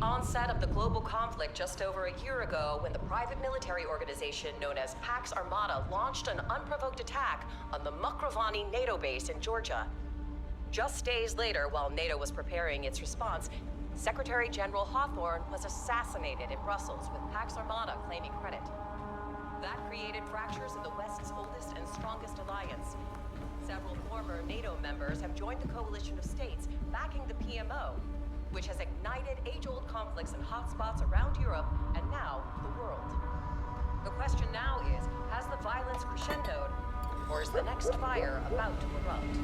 onset of the global conflict just over a year ago when the private military organization known as Pax Armada launched an unprovoked attack on the Mokrovani NATO base in Georgia. Just days later, while NATO was preparing its response, Secretary General Hawthorne was assassinated in Brussels with Pax Armada claiming credit. That created fractures in the West's oldest and strongest alliance. Several former NATO members have joined the coalition of states backing the PMO, which has ignited age-old conflicts in hotspots around Europe and now the world. The question now is, has the violence crescendoed, or is the next fire about to erupt?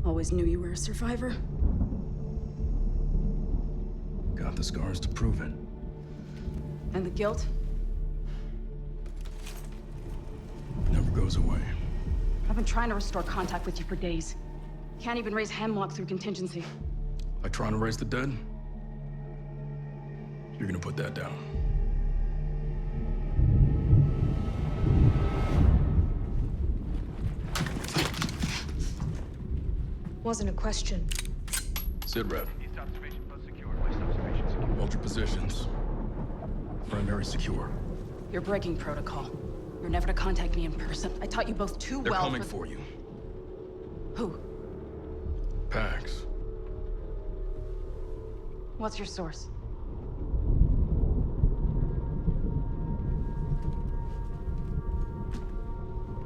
Always knew you were a survivor. Got the scars to prove it. And the guilt? Never goes away. I've been trying to restore contact with you for days. Can't even raise Hemlock through contingency. Like trying to raise the dead? You're gonna put that down. Wasn't a question. Sit rep. Hold your positions. Primary secure. You're breaking protocol. You're never to contact me in person. I taught you both too They're well. They're coming for you. Who? Pax. What's your source?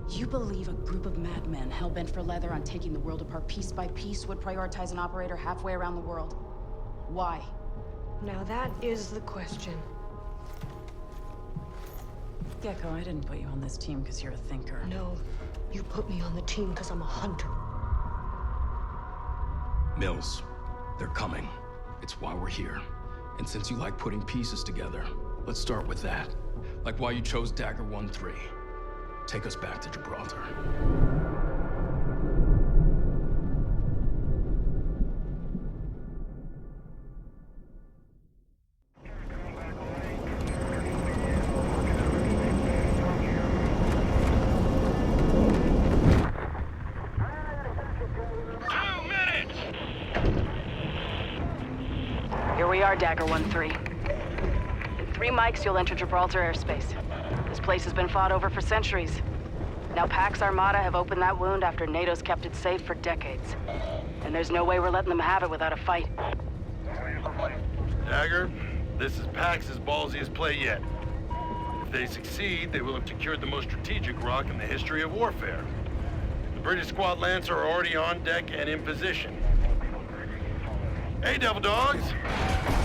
You believe a group of madmen hell-bent for leather on taking the world apart piece by piece would prioritize an operator halfway around the world? Why? Now that is the question. Gecko, I didn't put you on this team because you're a thinker. No, you put me on the team because I'm a hunter. Mills, they're coming. It's why we're here. And since you like putting pieces together, let's start with that. Like why you chose Dagger 1-3. Take us back to Gibraltar. Here we are, Dagger 1-3. In 3 mics, you'll enter Gibraltar airspace. This place has been fought over for centuries. Now Pax Armada have opened that wound after NATO's kept it safe for decades. And there's no way we're letting them have it without a fight. Dagger, this is Pax's ballsiest play yet. If they succeed, they will have secured the most strategic rock in the history of warfare. The British Squad Lancer are already on deck and in position. Hey, Devil Dogs!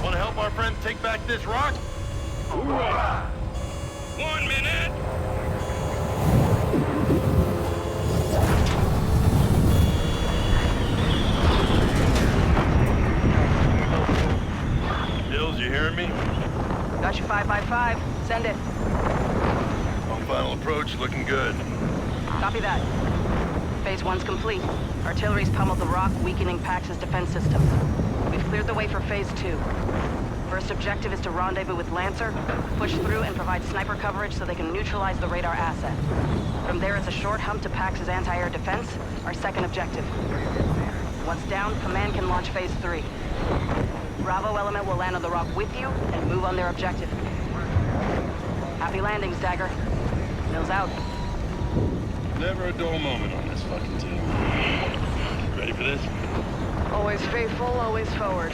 Want to help our friends take back this rock? Hoorah! 1 minute! Hills, you hearing me? Got you 5x5. Send it. On final approach, looking good. Copy that. Phase 1's complete. Artillery's pummeled the rock, weakening Pax's defense systems. We've cleared the way for Phase 2. First objective is to rendezvous with Lancer, push through and provide sniper coverage so they can neutralize the radar asset. From there, it's a short hump to Pax's anti-air defense, our second objective. Once down, Command can launch Phase 3. Bravo element will land on the rock with you and move on their objective. Happy landings, Dagger. Mills out. Never a dull moment on this fucking team. Ready for this? Always faithful, always forward.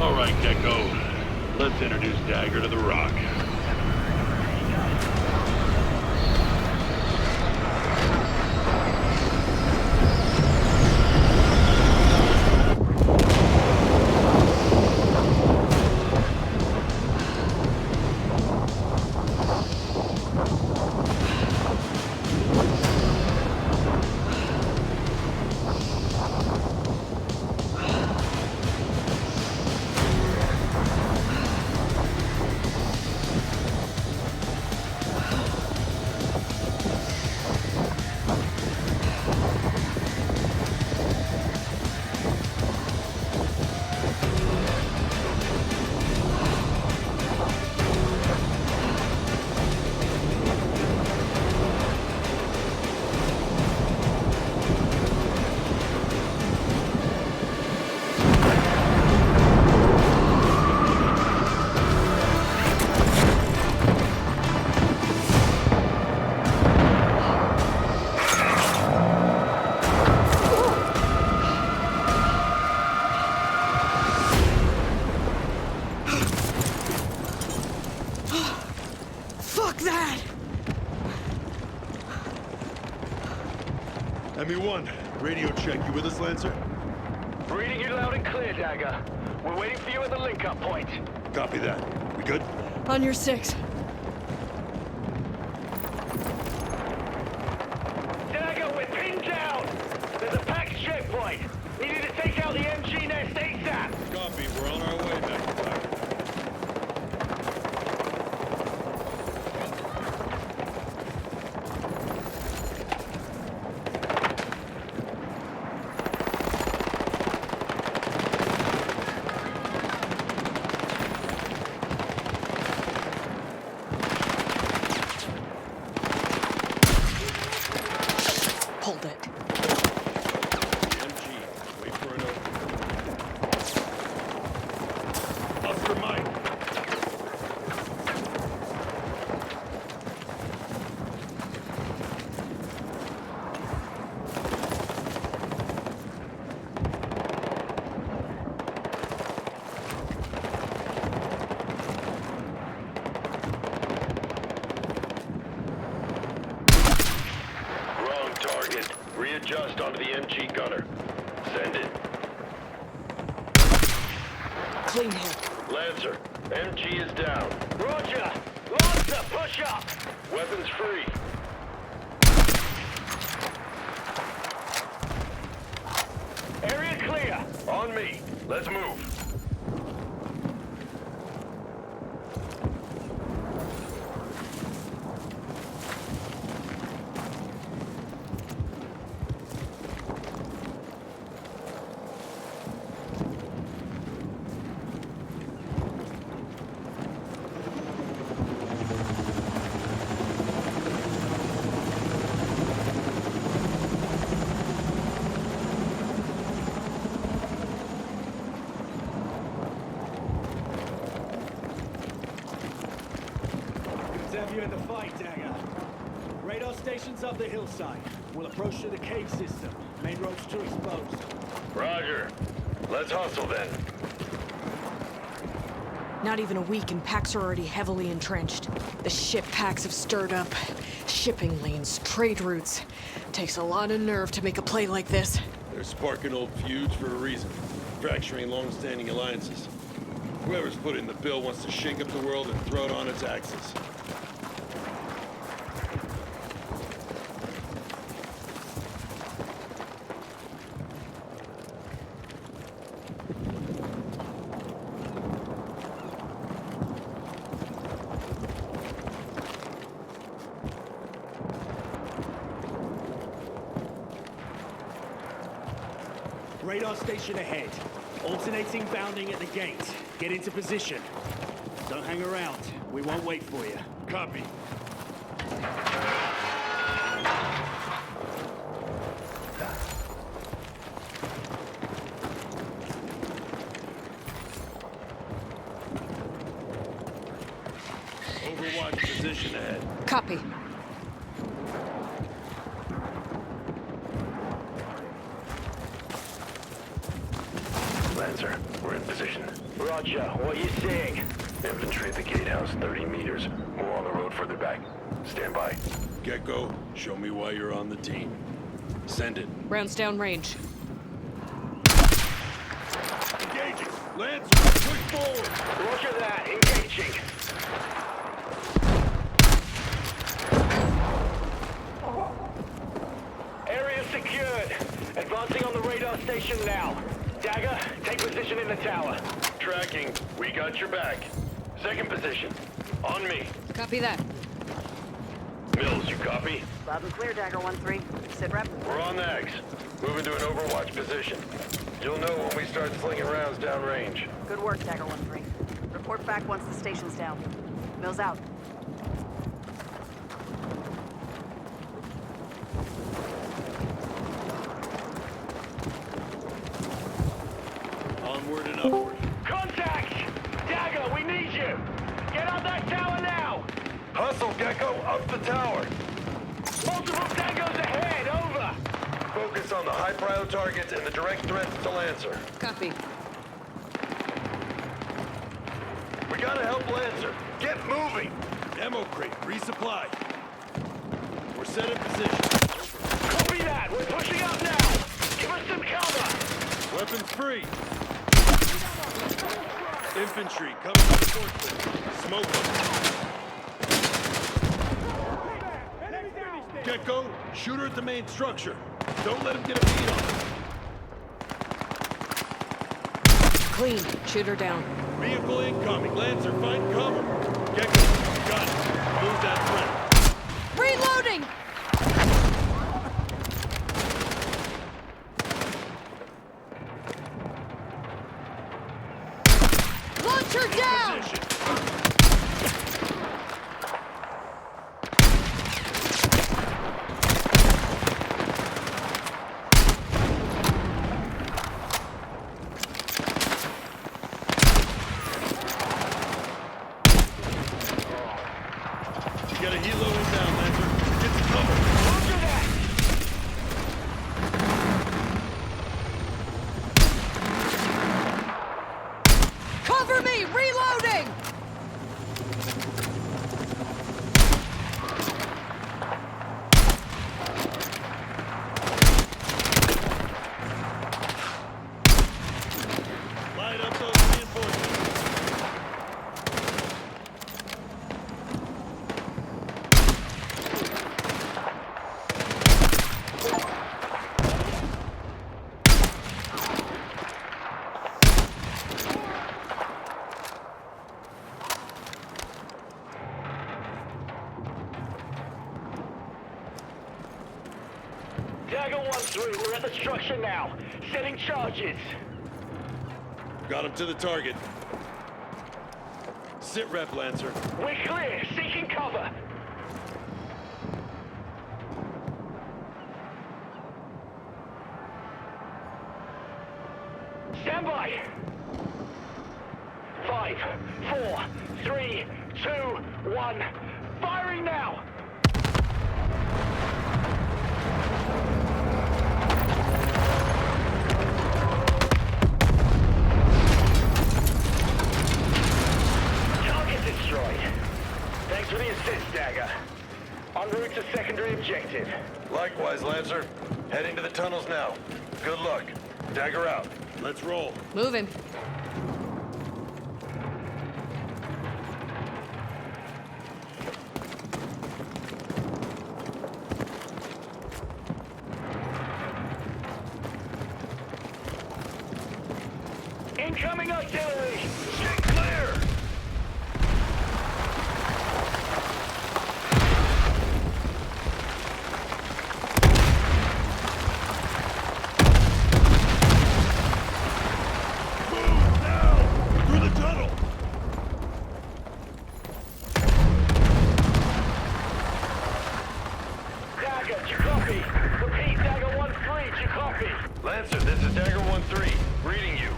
All right, Gecko. Dagger to the rock. ME1, radio check. You with us, Lancer? Reading you loud and clear, Dagger. We're waiting for you at the link-up point. Copy that. We good? On your 6. Dagger, we're pinned down! There's a PAX checkpoint! We need to take out the MG nest ASAP! Copy. We're on our way back to back. Hold it. MG. Wait for an open. Oscar Mike. Wrong target. Readjust onto the MG gunner. Send it. Clean hit. Lancer, MG is down. Roger! Lancer, push up! Weapons free. Area clear! On me. Let's move. Good to have you in the fight, Dagger. Radar station's up the hillside. We'll approach to the cave system. Main road's too exposed. Roger. Let's hustle then. Not even a week and PAX are already heavily entrenched. The ship PAX have stirred up. Shipping lanes, trade routes. Takes a lot of nerve to make a play like this. They're sparking old feuds for a reason. Fracturing long-standing alliances. Whoever's put in the bill wants to shake up the world and throw it on its axis. Radar station ahead. Alternating bounding at the gate. Get into position. Don't hang around. We won't wait for you. Copy. Overwatch position ahead. Copy. Lancer, we're in position. Roger, what are you seeing? Infantry at the gatehouse, 30 meters. More on the road further back. Stand by. Gecko, show me why you're on the team. Send it. Rounds downrange. Engaging! Lancer, push forward! Roger that. Engaging. Area secured. Advancing on the radar station now. Dagger, take position in the tower. Tracking. We got your back. Second position. On me. Copy that. Mills, you copy? Loud and clear, Dagger 1-3. Sit rep. We're on the X. Moving to an overwatch position. You'll know when we start slinging rounds downrange. Good work, Dagger 1-3. Report back once the station's down. Mills out. Onward and upward. Contact! Dagger, we need you! Get up that tower now! Hustle, Gecko, up the tower. Multiple Daggers ahead, over! Focus on the high-prio targets and the direct threats to Lancer. Copy. We gotta help Lancer. Get moving! Ammo crate, resupply. We're set in position. Copy that! We're pushing up now! Give us some cover! Weapons free. Infantry coming reinforcements. Smoke them. Gecko, shoot her at the main structure. Don't let him get a bead on her. Clean. Shoot her down. Vehicle incoming. Lancer, find cover. Gecko, got it. Move that threat. Reloading! Launch her down! Position. Get a helo inbound, Lancer. Get some cover. Roger that! Cover me! Reloading! Light up those reinforcements. Dagger 1-3, we're at the structure now. Setting charges. Got him to the target. Sit rep, Lancer. We're clear, seeking cover. Stand by. 5, 4, 3, 2, 1. Firing now. Target destroyed. Thanks for the assist, Dagger. En route to secondary objective. Likewise, Lancer. Heading to the tunnels now. Good luck. Dagger out. Let's roll. Moving. Incoming artillery! Get clear! Move now! Through the tunnel! Dagger, do you copy? Repeat, Dagger 1-3, do you copy? Lancer, this is Dagger 1-3. Reading you.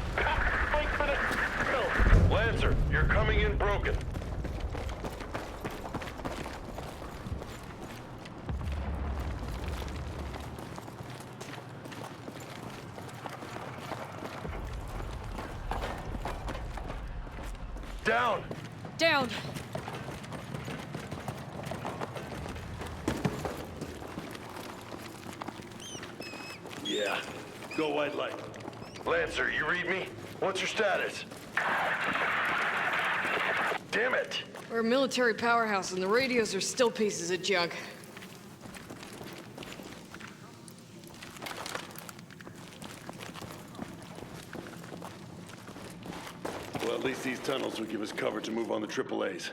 Wait for the... No. Lancer, you're coming in broken. Down! Down! Yeah. Go white light. Lancer, you read me? What's your status? Damn it! We're a military powerhouse and the radios are still pieces of junk. Well, at least these tunnels will give us cover to move on the AAAs.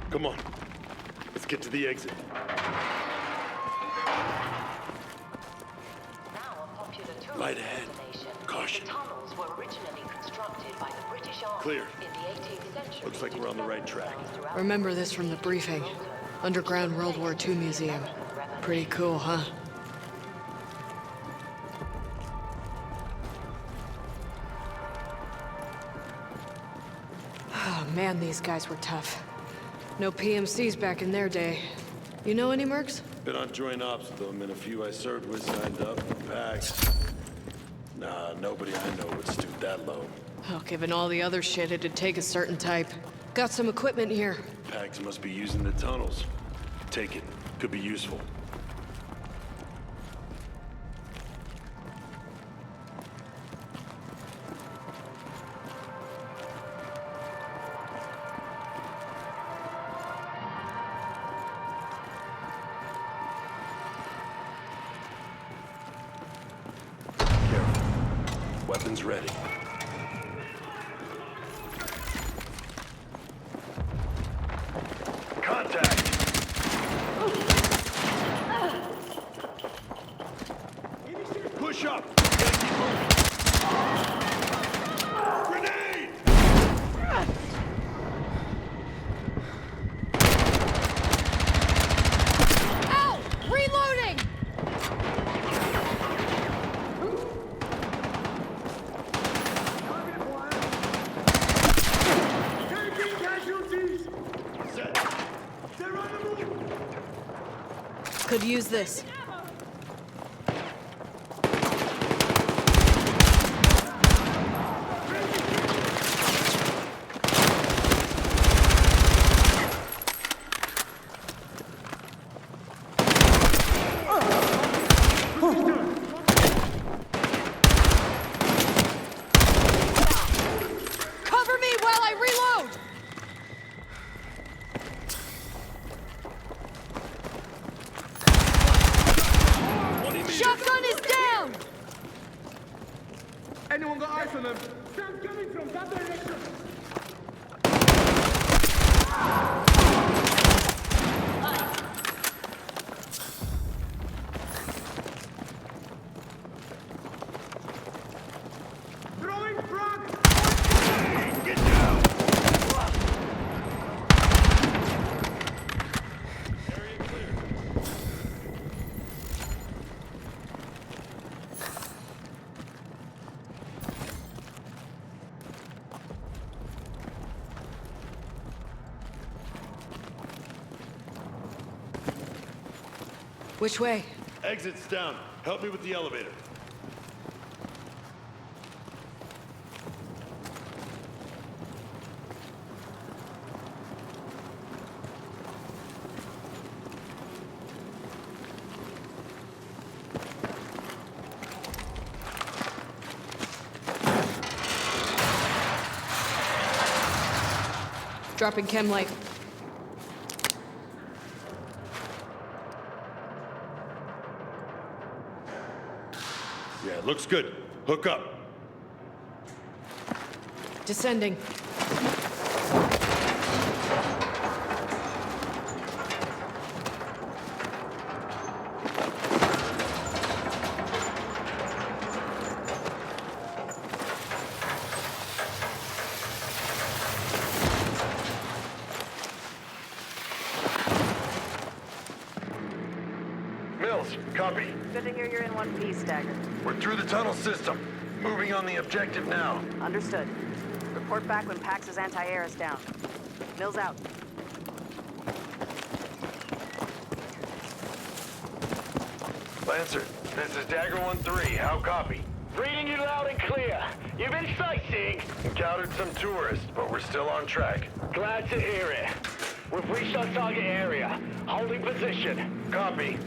Come on. Let's get to the exit. Light ahead. Caution. The tunnels were originally constructed by the British Army Clear. in the 18th century. Looks like we're on the right track. Remember this from the briefing. Underground World War II museum. Pretty cool, huh? Oh man, these guys were tough. No PMCs back in their day. You know any mercs? Been on joint ops with them, and a few I served with signed up for packs. Nah, nobody I know would stoop that low. Oh, given all the other shit, it'd take a certain type. Got some equipment here. Pags must be using the tunnels. Take it. Could be useful. Careful. Weapons ready. Contact! Push up! Gotta keep moving! Grenade! Ow! Reloading! Could use this. Cover me while I reload! Shotgun is down! Anyone got eyes on them? Sound coming from that direction! Throwing frag! Get down! Area clear. Which way? Exit's down. Help me with the elevator. Dropping chem light. Yeah, looks good. Hook up. Descending. Mills, copy. Good to hear you're in one piece, Dagger. We're through the tunnel system. Moving on the objective now. Understood. Report back when Pax's anti-air is down. Mills out. Lancer, this is Dagger 1-3. How copy? Reading you loud and clear. You've been sightseeing? Encountered some tourists, but we're still on track. Glad to hear it. We've reached our target area. Holding position. Copy.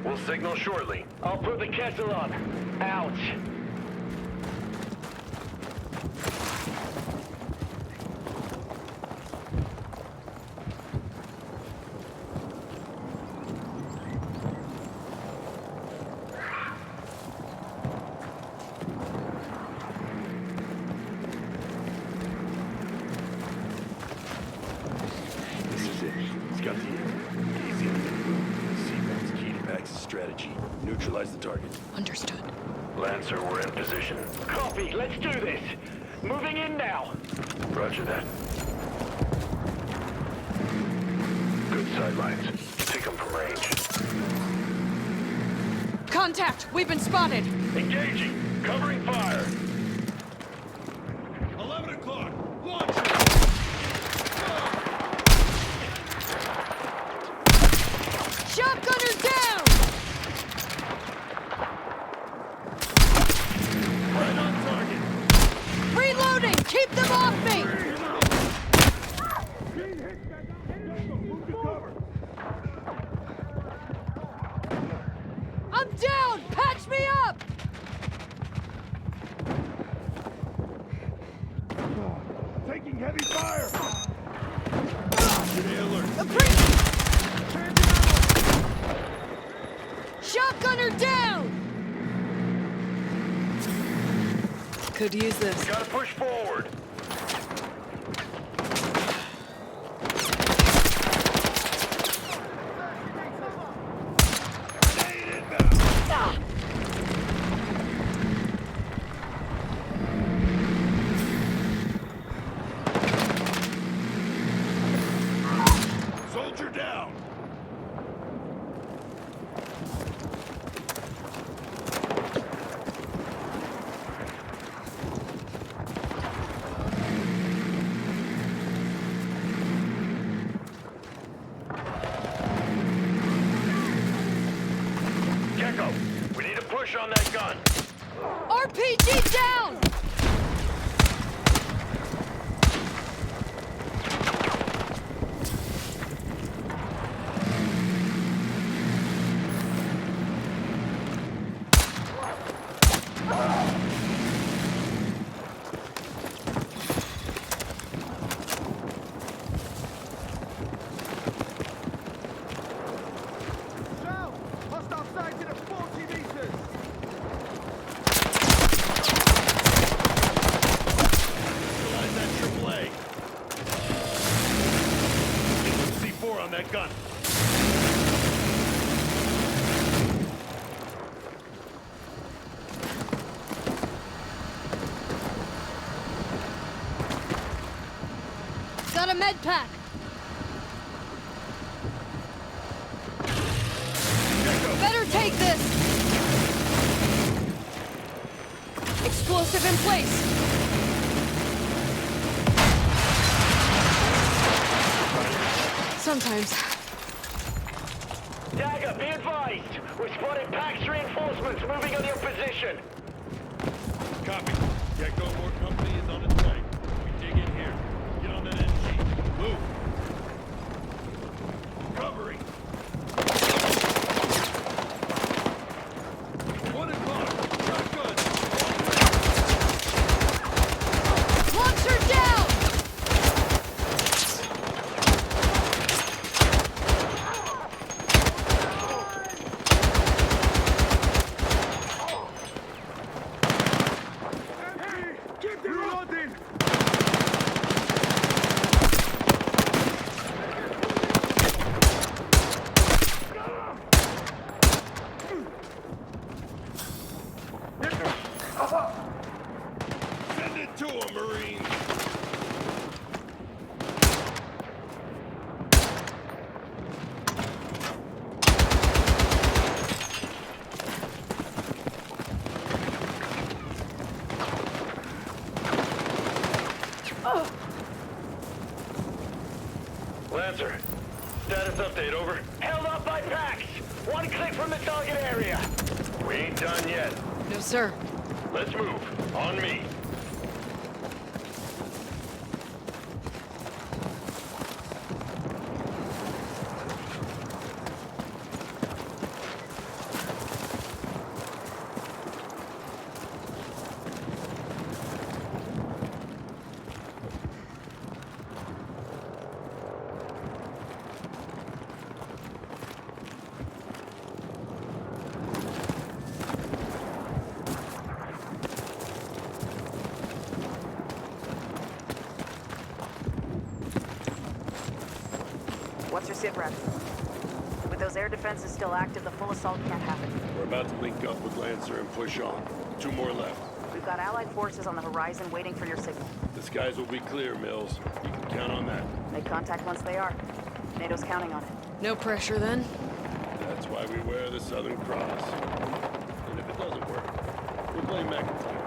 We'll signal shortly. I'll put the kettle on. Out. This is it. It's got the easy. Seaman's key to Pax's strategy. Neutralize the target. Understood. Lancer, we're in position. Copy. Let's do this. Moving in now. Roger that. Good sidelines. Take them from range. Contact! We've been spotted! Engaging. Covering fire. 11 o'clock. Launch it! Shotgunner down! Right on target. Reloading! Keep them off me! Move to cover. I'm down! Patch me up! Taking heavy fire. Grenade alert. Shotgunner down! Could use this. Gotta push forward. Soldier down. Gecko, we need a push on that gun. RPG down! South. Hostile sighted at 40 meters. Neutralize that AAA. Get some C4 on that gun. Got a med pack! Better take this! Explosive in place! Sometimes. Dagger, be advised. We've spotted Pax reinforcements moving on your position. Copy. Gecko More Company is on its way. We dig in here. Get on that NG. Move. Covering. 1 o'clock. Shotgun. Launcher down! Keep the reloading. Send it to him, Marines. Lancer, status update, over. Held up by Pax. 1 click from the target area. We ain't done yet. No, sir. Let's move. On me. sit rep. With those air defenses still active, the full assault can't happen. We're about to link up with Lancer and push on. 2 more left. We've got allied forces on the horizon waiting for your signal. The skies will be clear, Mills. You can count on that. Make contact once they are. NATO's counting on it. No pressure then? That's why we wear the Southern Cross. And if it doesn't work, we'll blame McIntyre.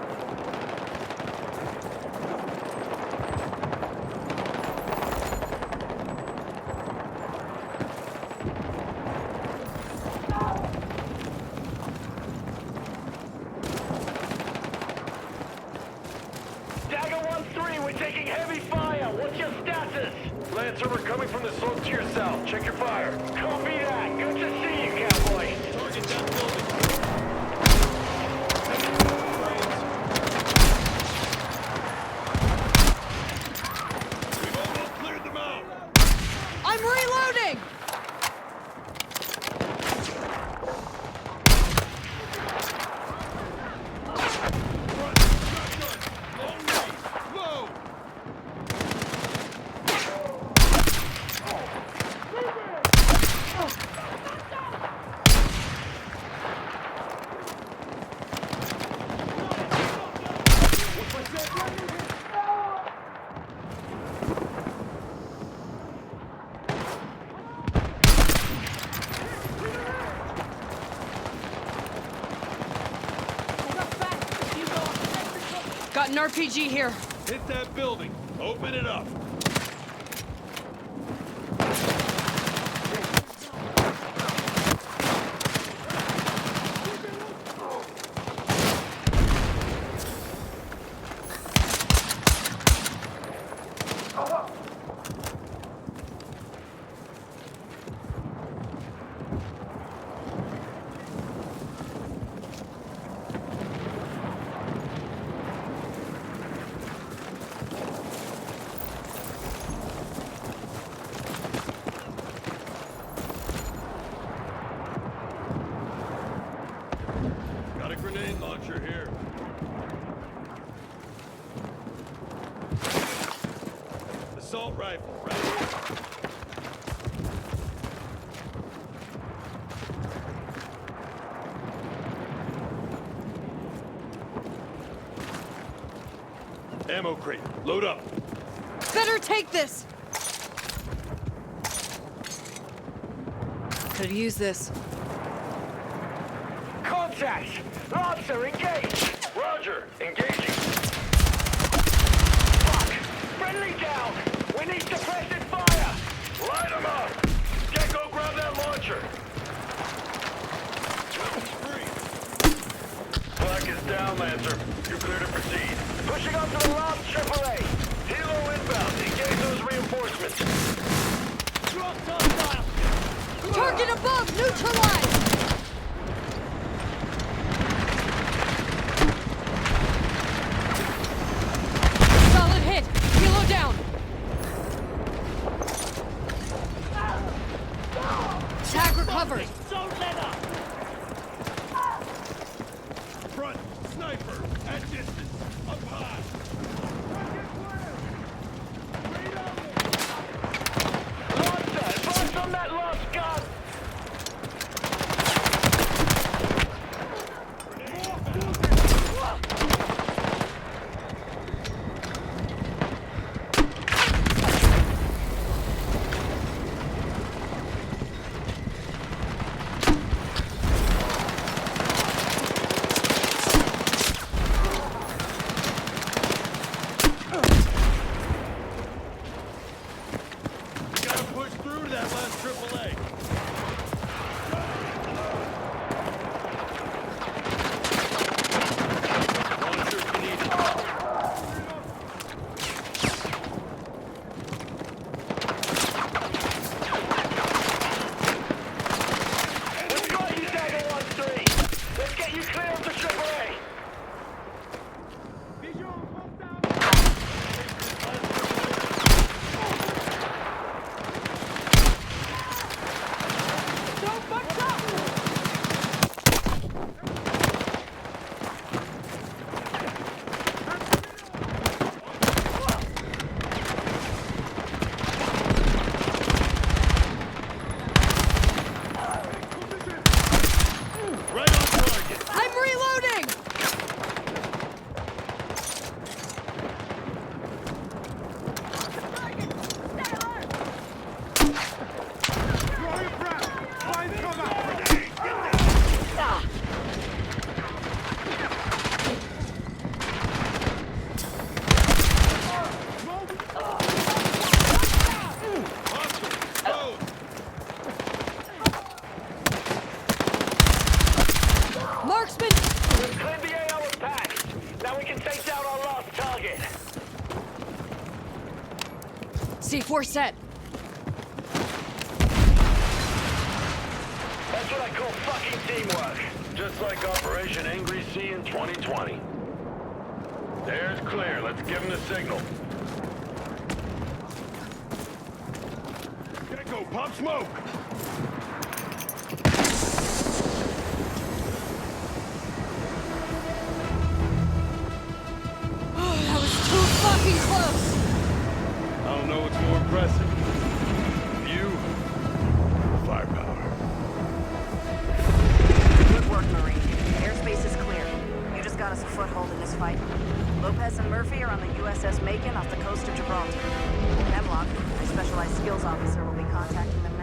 Dagger 1-3, we're taking heavy fire. What's your status? Lancer, we're coming from the slope to your south. Check your fire. Copy that. Good to see you, cowboy. Target that building. We've almost cleared them out. I'm reloading! Front, shotgun, long range, low. Got an RPG here. Hit that building. Open it up. Got a grenade launcher here. Assault rifle, right here. Ammo crate, load up. Better take this! Could use this. Contact! Lancer, engage! Roger, engaging. Fuck! Friendly down! We need suppressive fire! Light them up! Gecko, grab that launcher. Black is down, Lancer. You're clear to proceed. Pushing up to the last AAA! Helo inbound. Engage those reinforcements. Target above! Neutralized! Solid hit! Helo down! Tag recovered! Front, sniper, at distance, up high. Lancer, advance on that last gun! C4 set. That's what I call fucking teamwork. Just like Operation Angry Sea in 2020. There's clear. Let's give him the signal. Gecko, pop smoke! That was too fucking close! I don't know what's more impressive. You, firepower. Good work, Marine. Airspace is clear. You just got us a foothold in this fight. Lopez and Murphy are on the USS Macon off the coast of Gibraltar. Hemlock, a specialized skills officer, will be contacting them